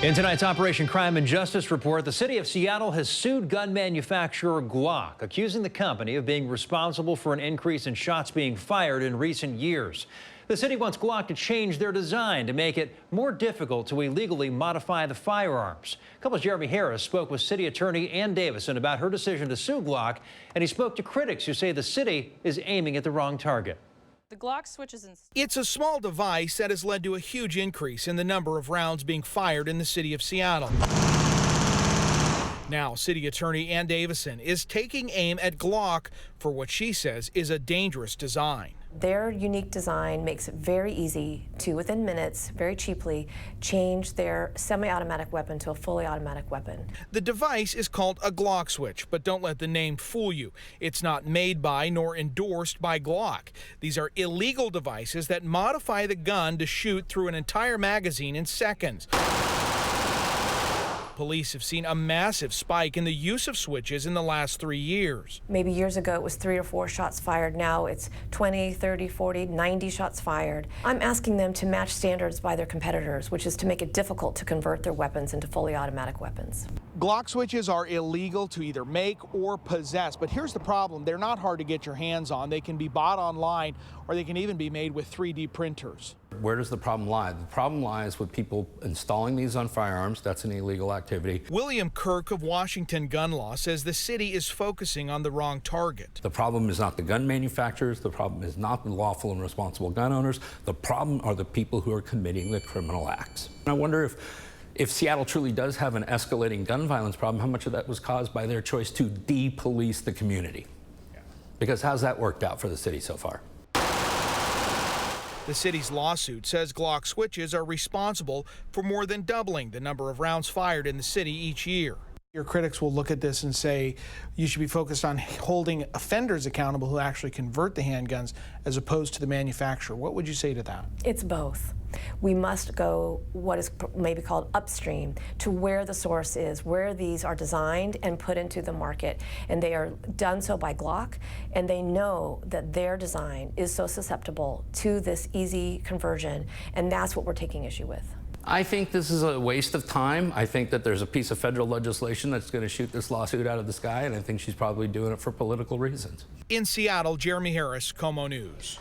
In tonight's Operation Crime and Justice report, the city of Seattle has sued gun manufacturer Glock, accusing the company of being responsible for an increase in shots being fired in recent years. The city wants Glock to change their design to make it more difficult to illegally modify the firearms. Couples Jeremy Harris spoke with City Attorney Ann Davison about her decision to sue Glock, and he spoke to critics who say the city is aiming at the wrong target. The Glock Switches. It's a small device that has led to a huge increase in the number of rounds being fired in the city of Seattle. Now, City Attorney Ann Davison is taking aim at Glock for what she says is a dangerous design. Their unique design makes it very easy to, within minutes, very cheaply, change their semi-automatic weapon to a fully automatic weapon. The device is called a Glock Switch, but don't let the name fool you. It's not made by nor endorsed by Glock. These are illegal devices that modify the gun to shoot through an entire magazine in seconds. Police have seen a massive spike in the use of switches in the last 3 years. Maybe years ago it was 3 or 4 shots fired. Now it's 20, 30, 40, 90 shots fired. I'm asking them to match standards by their competitors, which is to make it difficult to convert their weapons into fully automatic weapons. Glock switches are illegal to either make or possess, but here's the problem. They're not hard to get your hands on. They can be bought online, or they can even be made with 3D printers. Where does the problem lie? The problem lies with people installing these on firearms. That's an illegal activity. William Kirk of Washington Gun Law says the city is focusing on the wrong target. The problem is not the gun manufacturers. The problem is not the lawful and responsible gun owners. The problem are the people who are committing the criminal acts. And I wonder if Seattle truly does have an escalating gun violence problem, how much of that was caused by their choice to de-police the community? Because how's that worked out for the city so far? The city's lawsuit says Glock switches are responsible for more than doubling the number of rounds fired in the city each year. Your critics will look at this and say you should be focused on holding offenders accountable who actually convert the handguns as opposed to the manufacturer. What would you say to that? It's both. We must go what is maybe called upstream to where the source is, where these are designed and put into the market. And they are done so by Glock, and they know that their design is so susceptible to this easy conversion, and that's what we're taking issue with. I think this is a waste of time. I think that there's a piece of federal legislation that's going to shoot this lawsuit out of the sky, and I think she's probably doing it for political reasons. In Seattle, Jeremy Harris, KOMO News.